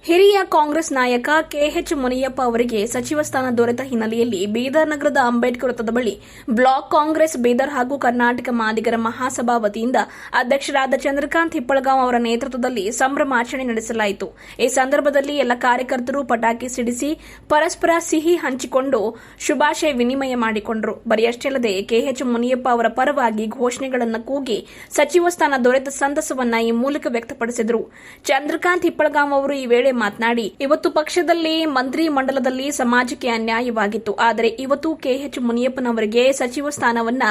ಹಿರಿಯ ಕಾಂಗ್ರೆಸ್ ನಾಯಕ ಕೆಎಚ್ ಮುನಿಯಪ್ಪ ಅವರಿಗೆ ಸಚಿವ ಸ್ಥಾನ ದೊರೆತ ಹಿನ್ನೆಲೆಯಲ್ಲಿ ಬೀದರ್ ನಗರದ ಅಂಬೇಡ್ಕರ್ ವೃತ್ತದ ಬಳಿ ಬ್ಲಾಕ್ ಕಾಂಗ್ರೆಸ್ ಬೀದರ್ ಹಾಗೂ ಕರ್ನಾಟಕ ಮಾದಿಗರ ಮಹಾಸಭಾ ವತಿಯಿಂದ ಅಧ್ಯಕ್ಷರಾದ ಚಂದ್ರಕಾಂತ್ ಹಿಪ್ಪಳಗಾಂವ್ ಅವರ ನೇತೃತ್ವದಲ್ಲಿ ಸಂಭ್ರಮಾಚರಣೆ ನಡೆಸಲಾಯಿತು. ಈ ಸಂದರ್ಭದಲ್ಲಿ ಎಲ್ಲ ಕಾರ್ಯಕರ್ತರು ಪಟಾಕಿ ಸಿಡಿಸಿ ಪರಸ್ಪರ ಸಿಹಿ ಹಂಚಿಕೊಂಡು ಶುಭಾಶಯ ವಿನಿಮಯ ಮಾಡಿಕೊಂಡರು. ಬರಿಯಷ್ಟೇ ಅಲ್ಲದೆ ಕೆಎಚ್ ಮುನಿಯಪ್ಪ ಅವರ ಪರವಾಗಿ ಘೋಷಣೆಗಳನ್ನು ಕೂಗಿ ಸಚಿವ ಸ್ಥಾನ ದೊರೆತ ಸಂತಸವನ್ನ ಈ ಮೂಲಕ ವ್ಯಕ್ತಪಡಿಸಿದರು. ಚಂದ್ರಕಾಂತ್ ಹಿಪ್ಪಳಗಾಂವ್ ಅವರು ಈ ವೇಳೆ ಮಾತನಾಡಿ, ಇವತ್ತು ಪಕ್ಷದಲ್ಲಿ ಮಂತ್ರಿ ಮಂಡಲದಲ್ಲಿ ಸಮಾಜಕ್ಕೆ ಅನ್ಯಾಯವಾಗಿತ್ತು. ಆದರೆ ಇವತ್ತು ಕೆಎಚ್ ಮುನಿಯಪ್ಪನವರಿಗೆ ಸಚಿವ ಸ್ಥಾನವನ್ನ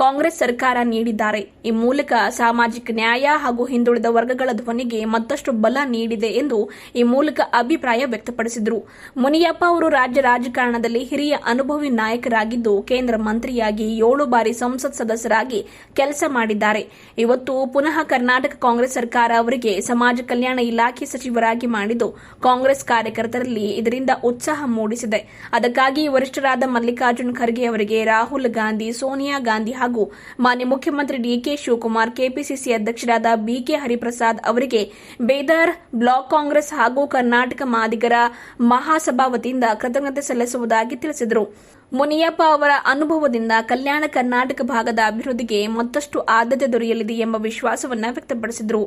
ಕಾಂಗ್ರೆಸ್ ಸರ್ಕಾರ ನೀಡಿದ್ದಾರೆ. ಈ ಮೂಲಕ ಸಾಮಾಜಿಕ ನ್ಯಾಯ ಹಾಗೂ ಹಿಂದುಳಿದ ವರ್ಗಗಳ ಧ್ವನಿಗೆ ಮತ್ತಷ್ಟು ಬಲ ನೀಡಿದೆ ಎಂದು ಈ ಮೂಲಕ ಅಭಿಪ್ರಾಯ ವ್ಯಕ್ತಪಡಿಸಿದರು. ಮುನಿಯಪ್ಪ ಅವರು ರಾಜ್ಯ ರಾಜಕಾರಣದಲ್ಲಿ ಹಿರಿಯ ಅನುಭವಿ ನಾಯಕರಾಗಿದ್ದು ಕೇಂದ್ರ ಮಂತ್ರಿಯಾಗಿ 7 ಬಾರಿ ಸಂಸತ್ ಸದಸ್ಯರಾಗಿ ಕೆಲಸ ಮಾಡಿದ್ದಾರೆ. ಇವತ್ತು ಪುನಃ ಕರ್ನಾಟಕ ಕಾಂಗ್ರೆಸ್ ಸರ್ಕಾರ ಅವರಿಗೆ ಸಮಾಜ ಕಲ್ಯಾಣ ಇಲಾಖೆ ಸಚಿವರಾಗಿ ಮಾಡಿದ್ದು ಕಾಂಗ್ರೆಸ್ ಕಾರ್ಯಕರ್ತರಲ್ಲಿ ಇದರಿಂದ ಉತ್ಸಾಹ ಮೂಡಿಸಿದೆ. ಅದಕ್ಕಾಗಿ ವರಿಷ್ಠರಾದ ಮಲ್ಲಿಕಾರ್ಜುನ್ ಖರ್ಗೆ ಅವರಿಗೆ, ರಾಹುಲ್ ಗಾಂಧಿ, ಸೋನಿಯಾ ಗಾಂಧಿ ಹಾಗೂ ಮಾನ್ಯ ಮುಖ್ಯಮಂತ್ರಿ ಡಿಕೆ ಶಿವಕುಮಾರ್, ಕೆಪಿಸಿಸಿ ಅಧ್ಯಕ್ಷರಾದ ಬಿಕೆ ಹರಿಪ್ರಸಾದ್ ಅವರಿಗೆ ಬೀದರ್ ಬ್ಲಾಕ್ ಕಾಂಗ್ರೆಸ್ ಹಾಗೂ ಕರ್ನಾಟಕ ಮಾದಿಗರ ಮಹಾಸಭಾ ವತಿಯಿಂದ ಕೃತಜ್ಞತೆ ಸಲ್ಲಿಸುವುದಾಗಿ ತಿಳಿಸಿದರು. ಮುನಿಯಪ್ಪ ಅವರ ಅನುಭವದಿಂದ ಕಲ್ಯಾಣ ಕರ್ನಾಟಕ ಭಾಗದ ಅಭಿವೃದ್ಧಿಗೆ ಮತ್ತಷ್ಟು ಆದ್ಯತೆ ದೊರೆಯಲಿದೆ ಎಂಬ ವಿಶ್ವಾಸವನ್ನು ವ್ಯಕ್ತಪಡಿಸಿದರು.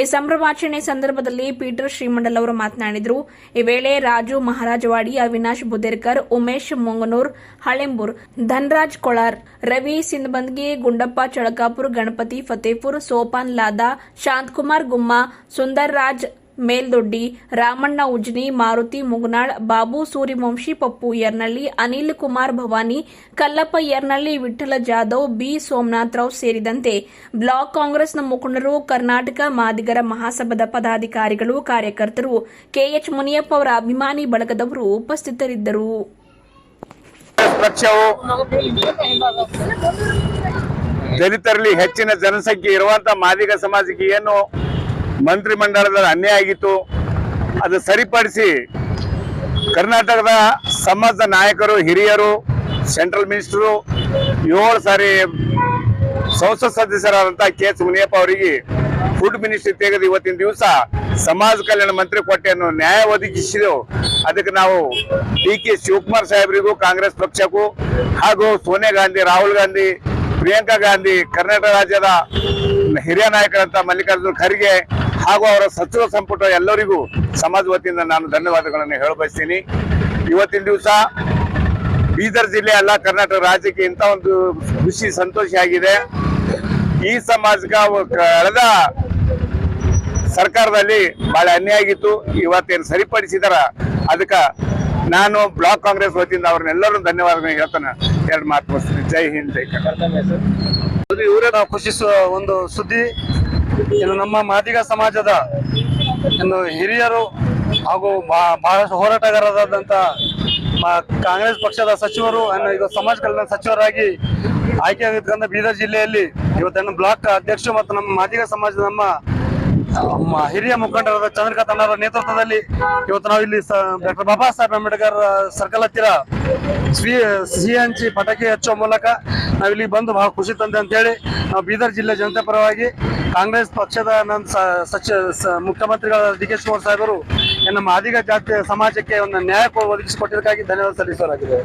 ಈ ಸಂಭ್ರಮಾಚರಣೆ ಸಂದರ್ಭದಲ್ಲಿ ಪೀಟರ್ ಶ್ರೀಮಂಡಲ್ ಅವರು ಮಾತನಾಡಿದರು. ಈ ವೇಳೆ ರಾಜು ಮಹಾರಾಜವಾಡಿ, ಅವಿನಾಶ್ ಬುದೇರ್ಕರ್, ಉಮೇಶ್ ಮುಂಗನೂರ್, ಹಳೆಂಬೂರ್, ಧನರಾಜ್ ಕೊಳಾರ್, ರವಿ ಸಿಂಧಬಂದ್ಗಿ, ಗುಂಡಪ್ಪ ಚಳಕಾಪುರ್, ಗಣಪತಿ ಫತೇಪುರ್, ಸೋಪಾನ್ ಲಾದಾ, ಶಾಂತಕುಮಾರ್ ಗುಮ್ಮ, ಸುಂದರ್ ರಾಜ್ ಮೇಲ್ದೊಡ್ಡಿ, ರಾಮಣ್ಣ ಉಜ್ನಿ, ಮಾರುತಿ ಮುಗನಾಳ್, ಬಾಬು ಸೂರ್ಯವಂಶಿ, ಪಪ್ಪು ಯರ್ನಳ್ಳಿ, ಅನಿಲ್ ಕುಮಾರ್ ಭವಾನಿ, ಕಲ್ಲಪ್ಪ ಯರ್ನಳ್ಳಿ, ವಿಠ್ಠಲ ಜಾಧವ್, ಬಿ ಸೋಮನಾಥರಾವ್ ಸೇರಿದಂತೆ ಬ್ಲಾಕ್ ಕಾಂಗ್ರೆಸ್ನ ಮುಖಂಡರು, ಕರ್ನಾಟಕ ಮಾದಿಗರ ಮಹಾಸಭಾದ ಪದಾಧಿಕಾರಿಗಳು, ಕಾರ್ಯಕರ್ತರು, ಕೆಎಚ್ ಮುನಿಯಪ್ಪ ಅವರ ಅಭಿಮಾನಿ ಬಳಗದವರು ಉಪಸ್ಥಿತರಿದ್ದರು. ಪಕ್ಷವು ದಲಿತರಲ್ಲಿ ಹೆಚ್ಚಿನ ಜನಸಂಖ್ಯೆ ಇರುವಂತಹ ಮಾದಿಗ ಸಮಾಜಕ್ಕೆ ಏನು ಮಂತ್ರಿಮಂಡಲದಲ್ಲಿ ಅನ್ಯಾಯ ಆಗಿತ್ತು, ಅದು ಸರಿಪಡಿಸಿ ಕರ್ನಾಟಕದ ಸಮಾಜದ ನಾಯಕರು, ಹಿರಿಯರು, ಸೆಂಟ್ರಲ್ ಮಿನಿಸ್ಟರು, 7 ಸಾರಿ ಸಂಸತ್ ಸದಸ್ಯರಾದಂತಹ ಕೆಎಚ್ ಮುನಿಯಪ್ಪ ಅವರಿಗೆ ಫುಡ್ ಮಿನಿಸ್ಟ್ರಿ ತೆಗೆದು ಇವತ್ತಿನ ದಿವಸ ಸಮಾಜ ಕಲ್ಯಾಣ ಮಂತ್ರಿ ಕೊಟ್ಟೆಯನ್ನು ನ್ಯಾಯ ಒದಗಿಸಿದೆವು. ಅದಕ್ಕೆ ನಾವು ಡಿಕೆ ಶಿವಕುಮಾರ್ ಸಾಹೇಬರಿಗೂ, ಕಾಂಗ್ರೆಸ್ ಪಕ್ಷಕ್ಕೂ ಹಾಗೂ ಸೋನಿಯಾ ಗಾಂಧಿ, ರಾಹುಲ್ ಗಾಂಧಿ, ಪ್ರಿಯಾಂಕಾ ಗಾಂಧಿ, ಕರ್ನಾಟಕ ರಾಜ್ಯದ ಹಿರಿಯ ನಾಯಕರಂತ ಮಲ್ಲಿಕಾರ್ಜುನ್ ಖರ್ಗೆ ಹಾಗೂ ಅವರ ಸಚಿವ ಸಂಪುಟ ಎಲ್ಲರಿಗೂ ಸಮಾಜ ವತಿಯಿಂದ ನಾನು ಧನ್ಯವಾದಗಳನ್ನು ಹೇಳಬಯಸ್ತೀನಿ. ಇವತ್ತಿನ ದಿವಸ ಬೀದರ್ ಜಿಲ್ಲೆ ಅಲ್ಲ, ಕರ್ನಾಟಕ ರಾಜ್ಯಕ್ಕೆ ಇಂಥ ಒಂದು ಖುಷಿ ಸಂತೋಷ ಆಗಿದೆ. ಈ ಸಮಾಜಕ್ಕೆ ಕಳೆದ ಸರ್ಕಾರದಲ್ಲಿ ಬಹಳ ಅನ್ಯಾಯ ಆಗಿತ್ತು. ಇವತ್ತೇನು ಸರಿಪಡಿಸಿದಾರ ಅದಕ್ಕೆ ನಾನು ಬ್ಲಾಕ್ ಕಾಂಗ್ರೆಸ್ ವತಿಯಿಂದ ಅವ್ರನ್ನೆಲ್ಲರೂ ಧನ್ಯವಾದಗಳನ್ನು ಹೇಳ್ತಾನೆ. 2 ಮಾತು ಮುಗಿಸ್ತೀನಿ. ಜೈ ಹಿಂದ್, ಜೈ ಕರ್ನಾಟಕ. ಇವರೇ ನಾವು ಖುಷಿಸುವ ಒಂದು ಸುದ್ದಿ. ಇನ್ನು ನಮ್ಮ ಮಾದಿಗ ಸಮಾಜದ ಇನ್ನು ಹಿರಿಯರು ಹಾಗೂ ಬಹಳಷ್ಟು ಹೋರಾಟಗಾರರಾದಂಥ ಕಾಂಗ್ರೆಸ್ ಪಕ್ಷದ ಸಚಿವರು ಈಗ ಸಮಾಜ ಕಲ್ಯಾಣ ಸಚಿವರಾಗಿ ಆಯ್ಕೆಯಾಗಿರ್ತಕ್ಕಂಥ ಬೀದರ್ ಜಿಲ್ಲೆಯಲ್ಲಿ ಇವತ್ತನ್ನು ಬ್ಲಾಕ್ ಅಧ್ಯಕ್ಷ ಮತ್ತು ನಮ್ಮ ಮಾದಿಗ ಸಮಾಜದ ನಮ್ಮ ಹಿರಿಯ ಮುಖಂಡರಾದ ಚಂದ್ರಕಾಂತ್ ಅವರ ನೇತೃತ್ವದಲ್ಲಿ ಇವತ್ತು ನಾವು ಇಲ್ಲಿ ಡಾಕ್ಟರ್ ಬಾಬಾ ಸಾಹೇಬ್ ಅಂಬೇಡ್ಕರ್ ಸರ್ಕಲ್ ಹತ್ತಿರ ಸಿಹಿ ಹಂಚಿ ಪಟಾಕಿ ಹಚ್ಚುವ ಮೂಲಕ ನಾವಿಲ್ಲಿ ಬಂದು ಬಹಳ ಖುಷಿ ತಂದೆ ಅಂತ ಹೇಳಿ ನಾವು ಬೀದರ್ ಜಿಲ್ಲೆ ಜನತೆ ಪರವಾಗಿ ಕಾಂಗ್ರೆಸ್ ಪಕ್ಷದ ಮುಖ್ಯಮಂತ್ರಿಗಳ ಡಿಕೆ ಶಿವಕುಮಾರ್ ಸಾಹೇಬರು ನಮ್ಮ ಮಾದಿಗ ಜಾತಿ ಸಮಾಜಕ್ಕೆ ಒಂದು ನ್ಯಾಯ ಒದಗಿಸಿಕೊಟ್ಟಿದ್ದಕ್ಕಾಗಿ ಧನ್ಯವಾದ ಸಲ್ಲಿಸಲಾಗಿದೆ.